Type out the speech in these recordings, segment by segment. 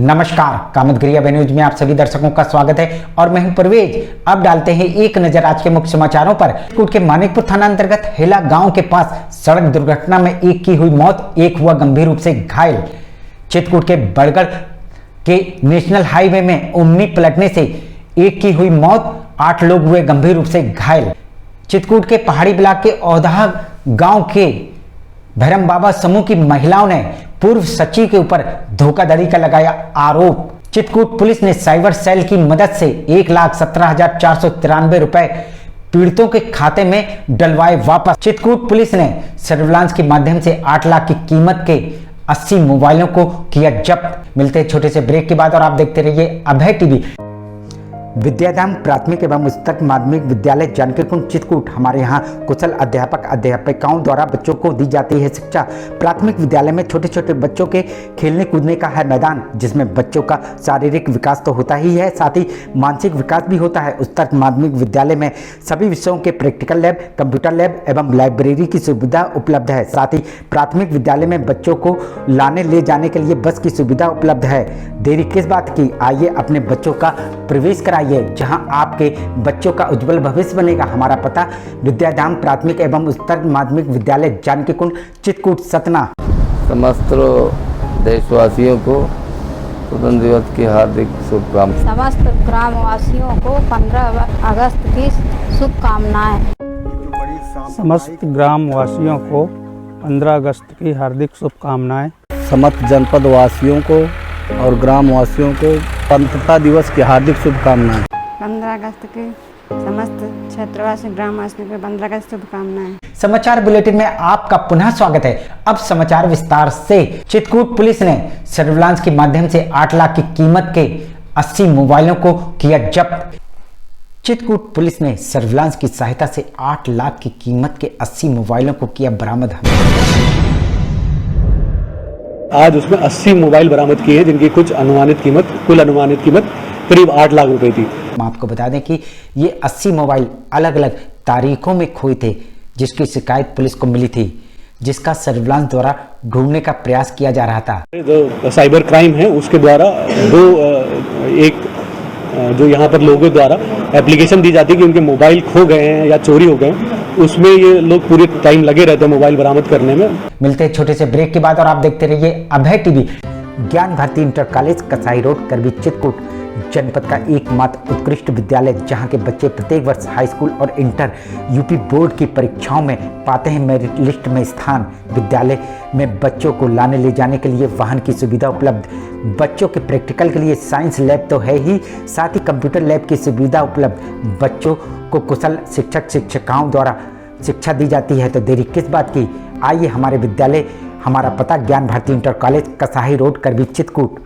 नमस्कार, कामतगिरी न्यूज में आप सभी दर्शकों का स्वागत है और मैं हूं परवेज। अब डालते हैं एक नजर आज के मुख्य समाचारों पर। चित्रकूट के मानिकपुर थाना अंतर्गत हेला गांव के पास सड़क दुर्घटना में एक की हुई मौत, एक हुआ गंभीर रूप से घायल। चित्रकूट के बड़गढ़ के नेशनल हाईवे में ओमनी पलटने से एक की हुई मौत, 8 लोग हुए गंभीर रूप से घायल। चित्रकूट के पहाड़ी ब्लॉक के औधा गांव के भैरम बाबा समूह की महिलाओं ने पूर्व सचिव के ऊपर धोखाधड़ी का लगाया आरोप। चित्रकूट पुलिस ने साइबर सेल की मदद से 1,17,493 रुपए पीड़ितों के खाते में डलवाए वापस। चित्रकूट पुलिस ने सर्विलांस के माध्यम से 8 लाख की कीमत के 80 मोबाइलों को किया जब्त। मिलते हैं छोटे से ब्रेक के बाद और आप देखते रहिए अभय टीवी। विद्याधाम प्राथमिक एवं उच्चतर माध्यमिक विद्यालय जानकी कुंज चित्रकूट। हमारे यहाँ कुशल अध्यापक अध्यापिकाओं द्वारा बच्चों को दी जाती है शिक्षा। प्राथमिक विद्यालय में छोटे छोटे बच्चों के खेलने कूदने का है मैदान, जिसमें बच्चों का शारीरिक विकास तो होता ही है, साथ ही मानसिक विकास भी होता है। उच्चतर माध्यमिक विद्यालय में सभी विषयों के प्रैक्टिकल लैब, कंप्यूटर लैब एवं लाइब्रेरी की सुविधा उपलब्ध है। साथ ही प्राथमिक विद्यालय में बच्चों को लाने ले जाने के लिए बस की सुविधा उपलब्ध है। देरी किस बात की, आइए अपने बच्चों का प्रवेश कराइए, जहां आपके बच्चों का उज्जवल भविष्य बनेगा। हमारा पता विद्याधाम प्राथमिक एवं उच्चतर माध्यमिक विद्यालय जानकी कुंज चित्रकूट सतना। समस्त देशवासियों को स्वतंत्र दिवस की हार्दिक शुभकामनाएं। समस्त ग्रामवासियों को 15 अगस्त की शुभकामनाएं। समस्त ग्रामवासियों को 15 अगस्त की हार्दिक शुभकामनाएं। समस्त जनपद वासियों को और ग्रामवासियों को स्वतंत्रता दिवस की हार्दिक शुभकामनाएं। 15 अगस्त की समस्त क्षेत्रवासी ग्रामवासियों को 15 अगस्त शुभकामनाएं। समाचार बुलेटिन में आपका पुनः स्वागत है। अब समाचार विस्तार से। चित्रकूट पुलिस ने सर्विलांस के माध्यम से 8 लाख की कीमत के 80 मोबाइलों को किया जब्त। चित्रकूट पुलिस ने सर्विलांस की सहायता से 8 लाख की कीमत के 80 मोबाइलों को किया बरामद। आज उसमें 80 मोबाइल बरामद किए हैं, जिनकी कुल अनुमानित कीमत करीब 8 लाख रुपए थी। हम आपको बता दें कि ये 80 मोबाइल अलग अलग तारीखों में खोए थे, जिसकी शिकायत पुलिस को मिली थी, जिसका सर्विलांस द्वारा ढूंढने का प्रयास किया जा रहा था। जो साइबर क्राइम है उसके द्वारा जो यहाँ पर लोगों द्वारा एप्लीकेशन दी जाती है कि उनके मोबाइल खो गए हैं या चोरी हो गए, उसमें ये लोग पूरे टाइम लगे रहते हैं मोबाइल बरामद करने में। मिलते हैं छोटे से ब्रेक के बाद और आप देखते रहिए अभय टीवी। ज्ञान भारती इंटर कॉलेज कसाई रोड करबी चित्रकूट जनपद का एकमात्र उत्कृष्ट विद्यालय, जहां के बच्चे प्रत्येक वर्ष हाई स्कूल और इंटर यूपी बोर्ड की परीक्षाओं में पाते हैं मेरिट लिस्ट में स्थान। विद्यालय में बच्चों को लाने ले जाने के लिए वाहन की सुविधा उपलब्ध। बच्चों के प्रैक्टिकल के लिए साइंस लैब तो है ही, साथ ही कंप्यूटर लैब की सुविधा उपलब्ध। बच्चों को कुशल शिक्षक शिक्षिकाओं द्वारा शिक्षा दी जाती है, तो देरी किस बात की, आइए हमारे विद्यालय। हमारा पता ज्ञान भारती इंटर कॉलेज कसाई रोड करबी चित्रकूट।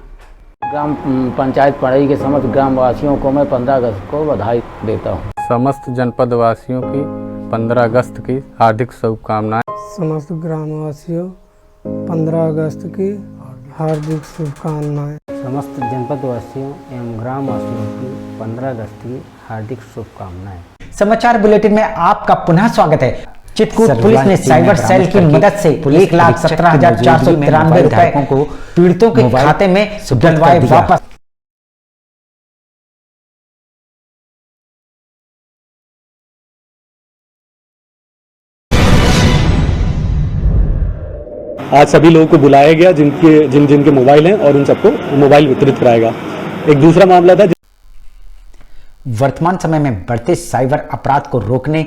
ग्राम पंचायत पढ़ाई के समस्त ग्रामवासियों को मैं 15 अगस्त को बधाई देता हूँ। समस्त जनपद वासियों की 15 अगस्त की हार्दिक शुभकामनाएं। समस्त ग्रामवासियों 15 अगस्त की हार्दिक शुभकामनाएं। समस्त जनपद वासियों एवं ग्रामवासियों की 15 अगस्त की हार्दिक शुभकामनाएं। समाचार बुलेटिन में आपका पुनः स्वागत है। चित्रकूट पुलिस ने साइबर सेल की मदद से 1,17,493 रुपए को पीड़ितों के खाते में डलवाए वापस। आज सभी लोगों को बुलाया गया जिनके मोबाइल हैं, और उन सबको मोबाइल वितरित कराएगा। एक दूसरा मामला था, वर्तमान समय में बढ़ते साइबर अपराध को रोकने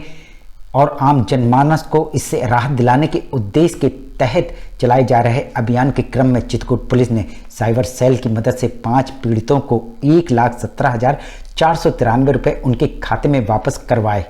और आम जनमानस को इससे राहत दिलाने के उद्देश्य के तहत चलाए जा रहे अभियान के क्रम में चित्रकूट पुलिस ने साइबर सेल की मदद से 5 पीड़ितों को 1,17,493 रुपए उनके खाते में वापस करवाए।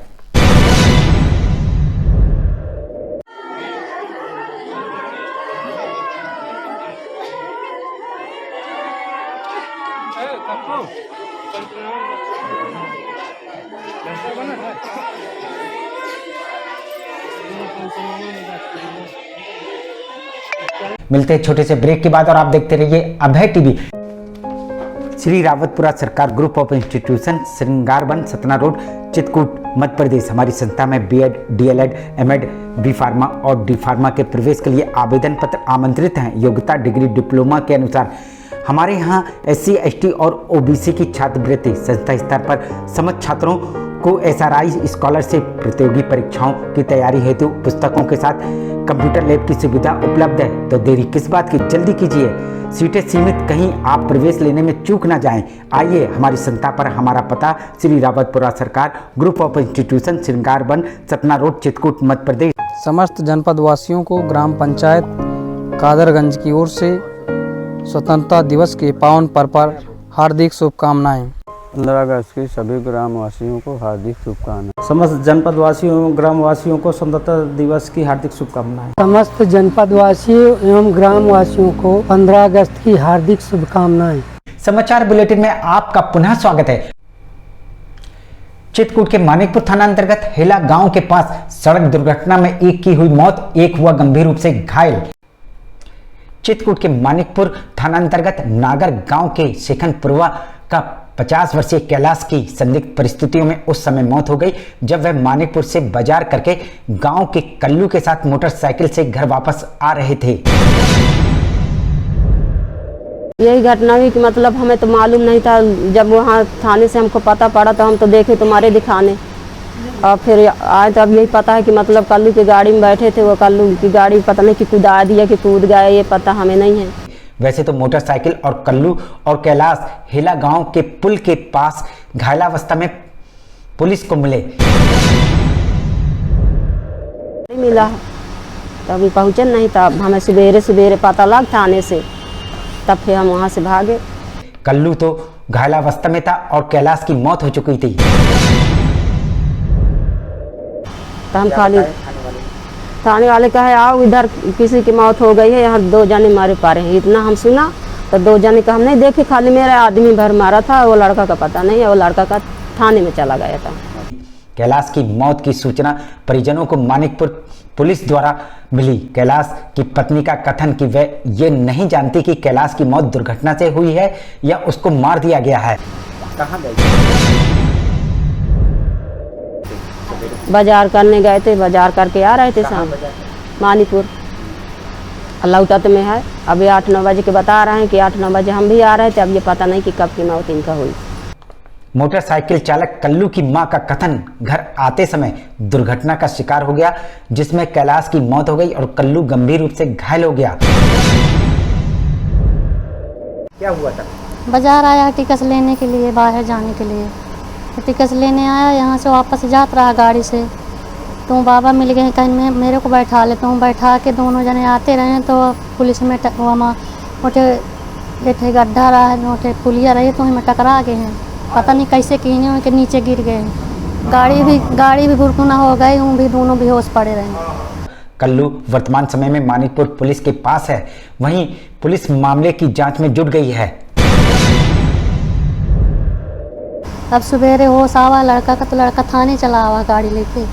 मिलते हैं छोटे से ब्रेक के बाद और आप देखते रहिए Abhay TV. Shri Rawatpura Sarkar group of institution Shringarvan Satna road Chitrakoot Madhya Pradesh. हमारी संस्था में BEd, DElEd, MEd, B pharma और डी फार्मा के प्रवेश के लिए आवेदन पत्र आमंत्रित हैं। योग्यता डिग्री डिप्लोमा के अनुसार हमारे यहाँ SC, ST और OBC की छात्रवृत्ति संस्था स्तर पर समस्त छात्रों को SRI स्कॉलरशिप प्रतियोगी परीक्षाओं की तैयारी हेतु पुस्तकों के साथ कंप्यूटर लैब की सुविधा उपलब्ध है। तो देरी किस बात की, जल्दी कीजिए। सीटें सीमित, कहीं आप प्रवेश लेने में चूक ना जाएं। आइए, हमारी संस्था पर हमारा पता Shri Rawatpura Sarkar, group of institution, श्रृंगार वन, सतना रोड, चित्रकूट, मध्य प्रदेश। समस्त जनपद वासियों को ग्राम पंचायत कादरगंज की ओर से स्वतंत्रता दिवस के पावन पर्व पर हार्दिक शुभकामनाएं। 15 अगस्त की सभी ग्रामवासियों को हार्दिक शुभकामनाएं। समस्त जनपद वासियों ग्राम वासियों को स्वतंत्रता दिवस की हार्दिक शुभकामनाएं। समस्त जनपद वासियों एवं ग्राम वासियों को 15 अगस्त की हार्दिक शुभकामनाएं। समाचार बुलेटिन में आपका पुनः स्वागत है। चित्रकूट के मानिकपुर थाना अंतर्गत हेला गांव के पास सड़क दुर्घटना में एक की हुई मौत, एक हुआ गंभीर रूप से घायल। चित्रकूट के मानिकपुर थाना अंतर्गत नागर गांव के शेखनपुरवा का 50 वर्षीय कैलाश की संदिग्ध परिस्थितियों में उस समय मौत हो गई जब वह मानिकपुर से बाजार करके गांव के कल्लू के साथ मोटरसाइकिल से घर वापस आ रहे थे। यही घटना हुई कि मतलब हमें तो मालूम नहीं था। जब वहाँ थाने से हमको पता पड़ा तो हम तो देखे तुम्हारे दिखाने, और फिर आए तो अब यही पता है कि मतलब कल्लू की गाड़ी में बैठे थे। वो कल्लू की गाड़ी पता नहीं कि कुदा दिया कि कूद गए, ये पता हमें नहीं है। वैसे तो मोटरसाइकिल और कल्लू और कैलाश हेला गांव के पुल के पास घायलावस्था में पुलिस को मिले। मिला तो अभी पहुँचे नहीं था। हमें सवेरे पता लग थाने से, तब फिर हम वहाँ से भागे। कल्लू तो घायलावस्था में था और कैलाश की मौत हो चुकी थी। तो हम खाली थाने वाले कहे आओ इधर किसी की मौत हो गई है, यहाँ 2 जने मारे पा रहे हैं। इतना हम सुना तो 2 जने का हम नहीं देखे, खाली मेरा आदमी भर मारा था। वो लड़का का पता नहीं है, वो लड़का का थाने में चला गया था। कैलाश की मौत की सूचना परिजनों को मानिकपुर पुलिस द्वारा मिली। कैलाश की पत्नी का कथन कि वह ये नहीं जानती कि कैलाश की मौत दुर्घटना से हुई है या उसको मार दिया गया है। कहाँ गई? बाजार करने गए थे, बाजार करके आ रहे थे शाम। मानीपुर लौटत में है। अभी 8-9 बजे के बता रहे हैं कि 8-9 बजे हम भी आ रहे थे। अब ये पता नहीं कि कब की मौत इनका हुई। मोटरसाइकिल चालक कल्लू की मां का कथन, घर आते समय दुर्घटना का शिकार हो गया जिसमें कैलाश की मौत हो गई और कल्लू गंभीर रूप से घायल हो गया। क्या हुआ था? बाजार आया टिकट लेने के लिए, बाहर जाने के लिए। तो टिकट लेने आया, यहाँ से वापस जात रहा गाड़ी से, तो बाबा मिल गए, कहीं मेरे को बैठा लेता हूँ। बैठा के दोनों जने आते रहे तो पुलिस में मोटे गड्ढा रहा है, मोटे पुलिया रही तो हमें टकरा गए हैं। पता नहीं कैसे कीने के नीचे गिर गए। गाड़ी भी बुरकुना हो गई, वो भी दोनों बेहोश पड़े रहे। कल्लू वर्तमान समय में मानिकपुर पुलिस के पास है। वहीं पुलिस मामले की जांच में जुट गई है। अब सवेरे होश आवा लड़का का, तो लड़का थाने चला आवा गाड़ी लेके,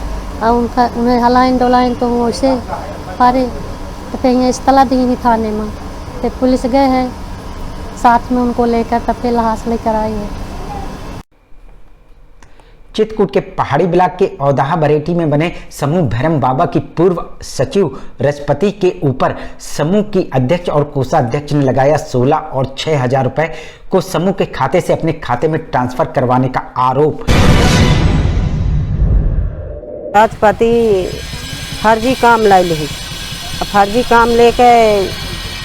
और उन्हें हलाइन डोलाइन तो वैसे पारे तो फिर इस तला दी थाने में। फिर पुलिस गए हैं साथ में उनको लेकर, तब फिर लाश लेकर आई है। चित्रकूट के पहाड़ी ब्लॉक के औदाहा बरेटी में बने समूह भैरम बाबा की पूर्व सचिव रजपति के ऊपर समूह की अध्यक्ष और कोषाध्यक्ष ने लगाया 16 और 6,000 रुपए को समूह के खाते से अपने खाते में ट्रांसफर करवाने का आरोप। रजपति फर्जी काम ले ली, फर्जी काम लेके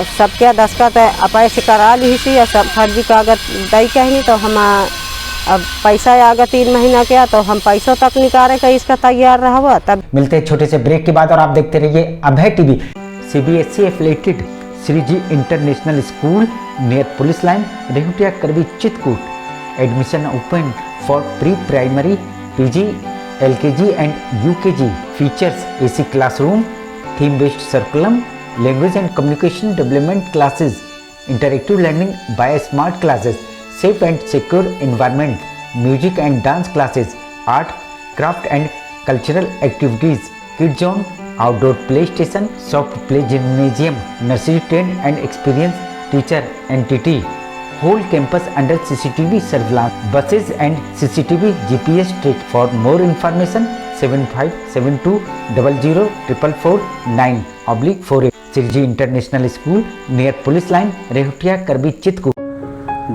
सबके दस्खत अपैसे करा ली सी, और सब फर्जी कागज दई कहीं तो हम अब पैसा आगे 3 महीना क्या, तो हम पैसों तक निकाले का इसका तैयार रहा। तब मिलते हैं छोटे से ब्रेक के बाद और आप देखते रहिए Abhay TV. CBSE affiliated Shri ji international school near police line, Rehutiya, Karwi, Chitrakoot. Admission open for pre primary, PG, LKG and UKG। Features AC classroom, theme based curriculum, language and communication development classes, interactive learning by smart classes, safe and secure environment, music and dance classes, art, craft and cultural activities, kids zone, outdoor play station, soft play gymnasium, nursery trained and experienced teacher entity, whole campus under CCTV surveillance, buses and CCTV GPS track. For more information 7572004449/48। Shri ji international school near police line, Rehutiya, Karwi, Chitrakoot.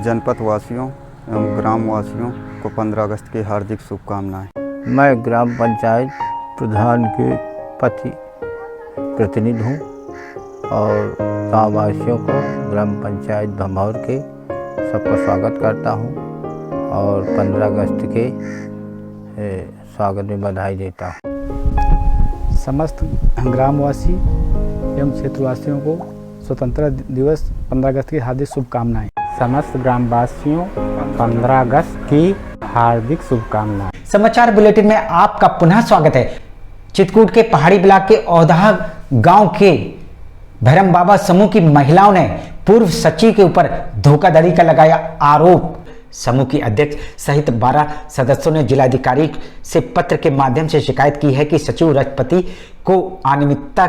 जनपद वासियों एवं ग्राम वासियों को 15 अगस्त की हार्दिक शुभकामनाएं। मैं ग्राम पंचायत प्रधान के पति प्रतिनिधि हूँ और गाँव वासियों को ग्राम पंचायत भमौर के सबका स्वागत करता हूँ और 15 अगस्त के स्वागत में बधाई देता हूँ। समस्त ग्रामवासी एवं क्षेत्रवासियों को स्वतंत्रता दिवस 15 अगस्त की हार्दिक शुभकामनाएं। समस्त ग्रामवासियों 15 अगस्त की हार्दिक शुभकामनाएं। समाचार बुलेटिन में आपका पुनः स्वागत है। चित्रकूट के पहाड़ी ब्लॉक के औदहा गांव के भैरम बाबा समूह की महिलाओं ने पूर्व सचिव के ऊपर धोखाधड़ी का लगाया आरोप। समूह की अध्यक्ष सहित 12 सदस्यों ने जिलाधिकारी से पत्र के माध्यम से शिकायत की है कि सचिव रजपति को अनियमितता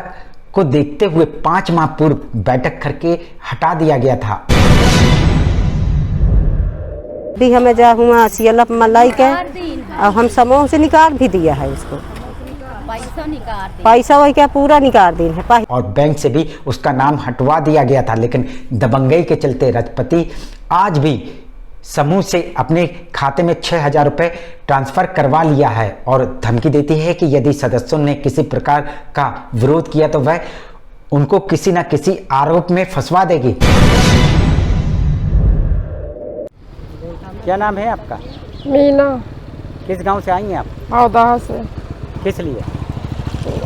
को देखते हुए 5 माह पूर्व बैठक करके हटा दिया गया था। भी हमें जा हुआ सीएलएफ मलाई के और हम समूह से निकाल भी दिया है उसको, पैसा वही क्या पूरा निकाल दी है और बैंक से भी उसका नाम हटवा दिया गया था, लेकिन दबंगई के चलते रजपति आज भी समूह से अपने खाते में 6,000 रुपए ट्रांसफर करवा लिया है और धमकी देती है कि यदि सदस्यों ने किसी प्रकार का विरोध किया तो वह उनको किसी न किसी आरोप में फंसवा देगी। क्या नाम है आपका? मीना। किस गांव से आई हैं आप? औदहा से। किस लिए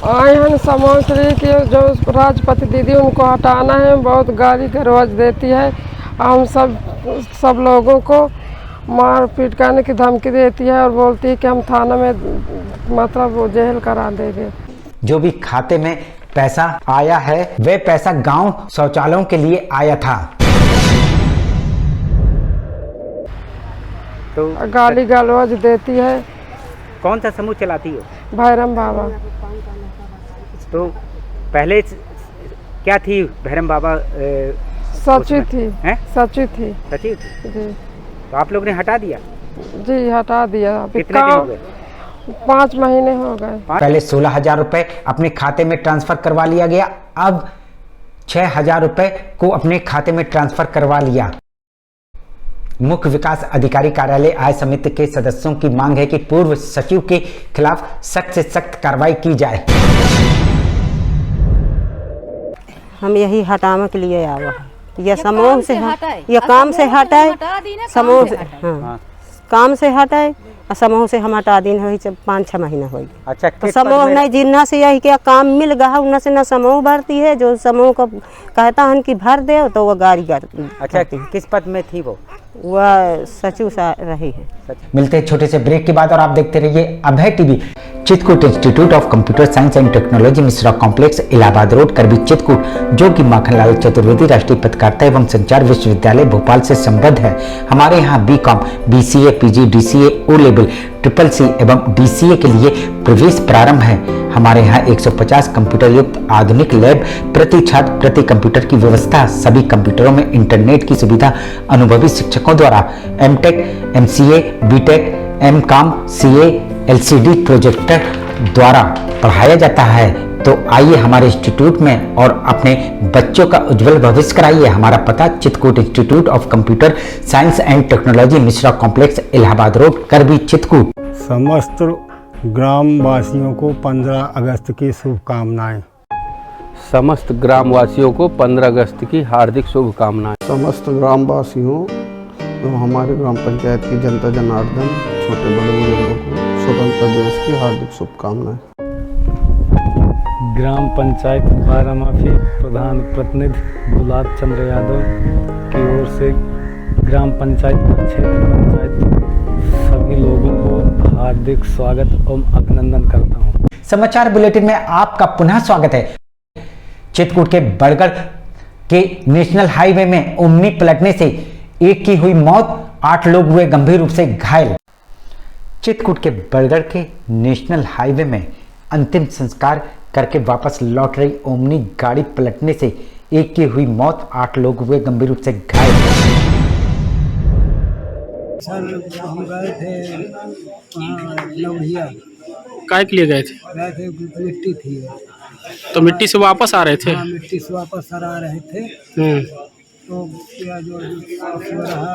आए हैं? समूह श्री की जो राजपति दीदी उनको हटाना है, बहुत गाली गलौज देती है। हम सब लोगों को मार पीट करने की धमकी देती है और बोलती है कि हम थाना में मतलब वो जेल करा देंगे। जो भी खाते में पैसा आया है वह पैसा गांव शौचालयों के लिए आया था। तो गाली गलौज देती है। कौन सा समूह चलाती हो? भैरम बाबा। तो पहले क्या थी भैरम बाबा? सचिव थी। सचिव थी। सचिव थी जी। तो आप लोग ने हटा दिया? जी हटा दिया। कितने दिन हो गए? 5 महीने हो गए। पहले 16,000 रुपए अपने खाते में ट्रांसफर करवा लिया गया, अब 6,000 रुपए को अपने खाते में ट्रांसफर करवा लिया। मुख्य विकास अधिकारी कार्यालय आय समिति के सदस्यों की मांग है कि पूर्व सचिव के खिलाफ सख्त से सख्त कार्रवाई की जाए। हम यही हटाने के लिए आवा है, यह समूह से यह काम से हटाए, समूह से हाँ काम से हटाए और समूह से हम हटा दिन हो 5-6 महीना हो। अच्छा, तो समूह नहीं जिन्ना से यही क्या काम मिल गया उन्ना से ना समूह भरती है, जो समूह को कहता है कि भर दे तो वो गाड़ी करती। अच्छा, किस पद में थी वो? वह सचिव सा रही है। मिलते हैं छोटे से ब्रेक के बाद और आप देखते रहिए Abhay TV. Chitrakoot institute of computer science and technology Mishra complex Allahabad road Karwi Chitrakoot, जो कि माखनलाल चतुर्वेदी राष्ट्रीय पत्रकारिता एवं संचार विश्वविद्यालय भोपाल से संबद्ध है। हमारे यहाँ BCom, BCA, PG, DCA, O level, CCC एवं DCA के लिए प्रवेश प्रारंभ है। हमारे यहाँ 150 कंप्यूटर युक्त आधुनिक लैब, प्रति छात्र प्रति कंप्यूटर की व्यवस्था, सभी कंप्यूटरों में इंटरनेट की सुविधा, अनुभवी शिक्षकों द्वारा MTech, MCA, BTech, MCom, CA, LCD projector द्वारा पढ़ाया जाता है। तो आइए हमारे इंस्टीट्यूट में और अपने बच्चों का उज्जवल भविष्य कराइए। हमारा पता Chitrakoot institute of computer science and technology Mishra complex Allahabad road Karwi Chitrakoot. समस्त ग्रामवासियों को 15 अगस्त की शुभकामनाएं। समस्त ग्रामवासियों को 15 अगस्त की हार्दिक शुभकामनाएं। समस्त ग्रामवासियों एवं हमारे ग्राम पंचायत की जनता जनार्दन, छोटे बड़े बुजुर्गों को स्वतंत्रता दिवस की हार्दिक शुभकामनाएं। ग्राम पंचायत बारामाफी प्रधान प्रतिनिधि गुलाब चंद्र यादव की ओर से ग्राम पंचायत क्षेत्र पंचायत सभी लोगों को हार्दिक स्वागत एवं अभिनंदन करता हूँ। समाचार बुलेटिन में आपका पुनः स्वागत है। चित्रकूट के बड़गढ़ के नेशनल हाईवे में ओमनी पलटने से एक की हुई मौत, 8 लोग हुए गंभीर रूप से घायल। चित्रकूट के बड़गढ़ के नेशनल हाईवे में अंतिम संस्कार करके वापस लौट रही ओमनी गाड़ी पलटने से एक की हुई मौत, 8 लोग हुए गंभीर रूप से घायल। सर हम गए थे लौढ़िया। काय के लिए गए थे? गए थे, मिट्टी थी तो मिट्टी से वापस आ रहे थे? हाँ, मिट्टी से वापस आ रहे थे। तो क्या जो चौराहा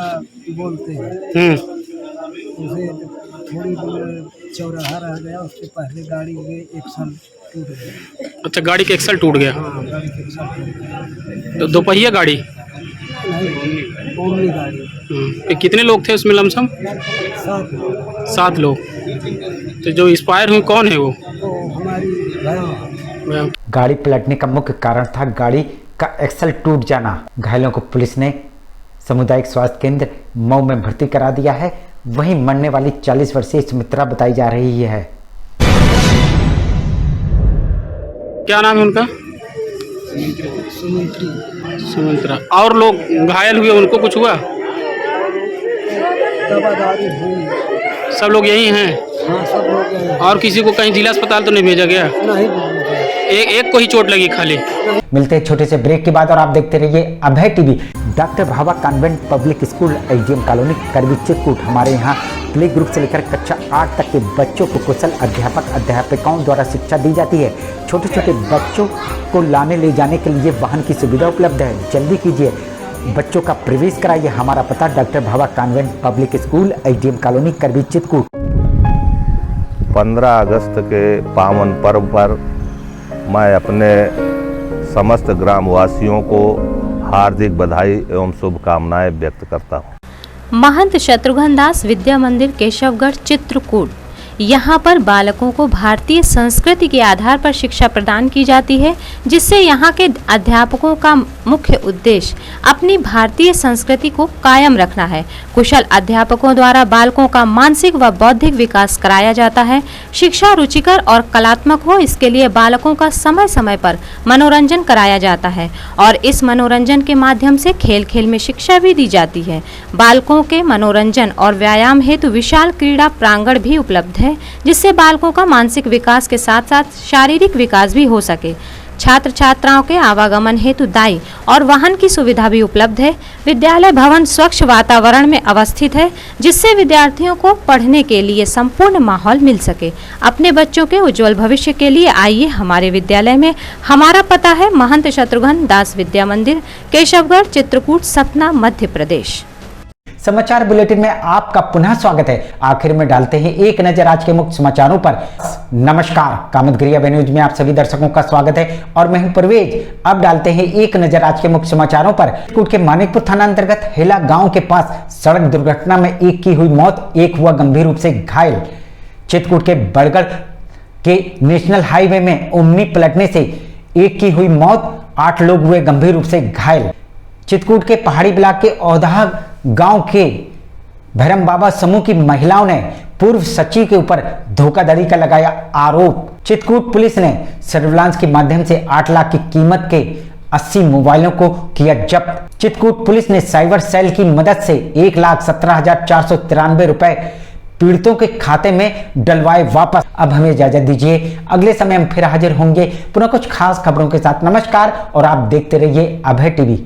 बोलते हैं उसे थोड़ी दूर चौराहा रह गया, उससे पहले गाड़ी के एक्सल टूट गया। अच्छा, गाड़ी का एक्सल टूट गया। हाँ, गाड़ी के एक्सल टूट गया। तो दोपहिया गाड़ी? नहीं, ओमनी गाड़ी। कितने लोग थे उसमें लमसम? 7 लोग। तो जो एक्सपायर हुए कौन है वो? तो हमारी गाड़ी पलटने का मुख्य कारण था गाड़ी का एक्सल टूट जाना। घायलों को पुलिस ने सामुदायिक स्वास्थ्य केंद्र मऊ में भर्ती करा दिया है। वहीं मरने वाली 40 वर्षीय सुमित्रा बताई जा रही है। क्या नाम है उनका? सुमित्रा। और लोग घायल हुए, उनको कुछ हुआ? दवादारी हुई। सब लोग यही हैं? हाँ, सब लोग यही हैं। और किसी को कहीं जिला अस्पताल तो नहीं भेजा गया? नहीं, एक को ही चोट लगी खाली। मिलते हैं छोटे से ब्रेक के बाद और आप देखते रहिए Abhay TV. Doctor Bhabha convent public school AGM colony Karwi Chitrakoot. हमारे यहाँ प्ले ग्रुप से लेकर कक्षा 8 तक के बच्चों को कुशल अध्यापक अध्यापिकाओं द्वारा शिक्षा दी जाती है। छोटे छोटे बच्चों को लाने ले जाने के लिए वाहन की सुविधा उपलब्ध है। जल्दी कीजिए, बच्चों का प्रवेश कराइए। हमारा पता doctor Bhabha convent public school AGM colony Karwi Chitrakoot. 15 अगस्त के पावन पर्व पर मैं अपने समस्त ग्रामवासियों को हार्दिक बधाई एवं शुभकामनाएं व्यक्त करता हूं। महंत शत्रुघ्न दास विद्या मंदिर केशवगढ़ चित्रकूट, यहाँ पर बालकों को भारतीय संस्कृति के आधार पर शिक्षा प्रदान की जाती है, जिससे यहाँ के अध्यापकों का मुख्य उद्देश्य अपनी भारतीय संस्कृति को कायम रखना है। कुशल अध्यापकों द्वारा बालकों का मानसिक व बौद्धिक विकास कराया जाता है। शिक्षा रुचिकर और कलात्मक हो, इसके लिए बालकों का समय समय पर मनोरंजन कराया जाता है और इस मनोरंजन के माध्यम से खेल खेल में शिक्षा भी दी जाती है। बालकों के मनोरंजन और व्यायाम हेतु विशाल क्रीड़ा प्रांगण भी उपलब्ध है, जिससे बालकों का मानसिक विकास के साथ साथ शारीरिक विकास भी हो सके। छात्र छात्राओं के आवागमन हेतु दाई और वाहन की सुविधा भी उपलब्ध है। विद्यालय भवन स्वच्छ वातावरण में अवस्थित है, जिससे विद्यार्थियों को पढ़ने के लिए संपूर्ण माहौल मिल सके। अपने बच्चों के उज्जवल भविष्य के लिए आइए हमारे विद्यालय में। हमारा पता है महंत शत्रुघ्न दास विद्या मंदिर केशवगढ़ चित्रकूट सतना मध्य प्रदेश। समाचार बुलेटिन में आपका पुनः स्वागत है। आखिर में डालते हैं एक नजर आज के मुख्य समाचारों पर। नमस्कार, कामतगिरी अभय न्यूज में आप सभी दर्शकों का स्वागत है और मैं हूं परवेज। अब डालते हैं एक नजर आज के मुख्य समाचारों पर। चित्रकूट के मानिकपुर थाना अंतर्गत हेला गांव के पास सड़क दुर्घटना में एक की हुई मौत, एक हुआ गंभीर रूप से घायल। चित्रकूट के बड़गढ़ के नेशनल हाईवे में ओमनी पलटने से एक की हुई मौत, 8 लोग हुए गंभीर रूप से घायल। चित्रकूट के पहाड़ी ब्लॉक के औदाह गांव के भैरम बाबा समूह की महिलाओं ने पूर्व सचिव के ऊपर धोखाधड़ी का लगाया आरोप। चित्रकूट पुलिस ने सर्विलांस के माध्यम से 8 लाख की कीमत के 80 मोबाइलों को किया जब्त। चित्रकूट पुलिस ने साइबर सेल की मदद से 1,17,493 रुपए पीड़ितों के खाते में डलवाए वापस। अब हमें इजाजत दीजिए, अगले समय हम फिर हाजिर होंगे पुनः कुछ खास खबरों के साथ। नमस्कार और आप देखते रहिए अभय टीवी।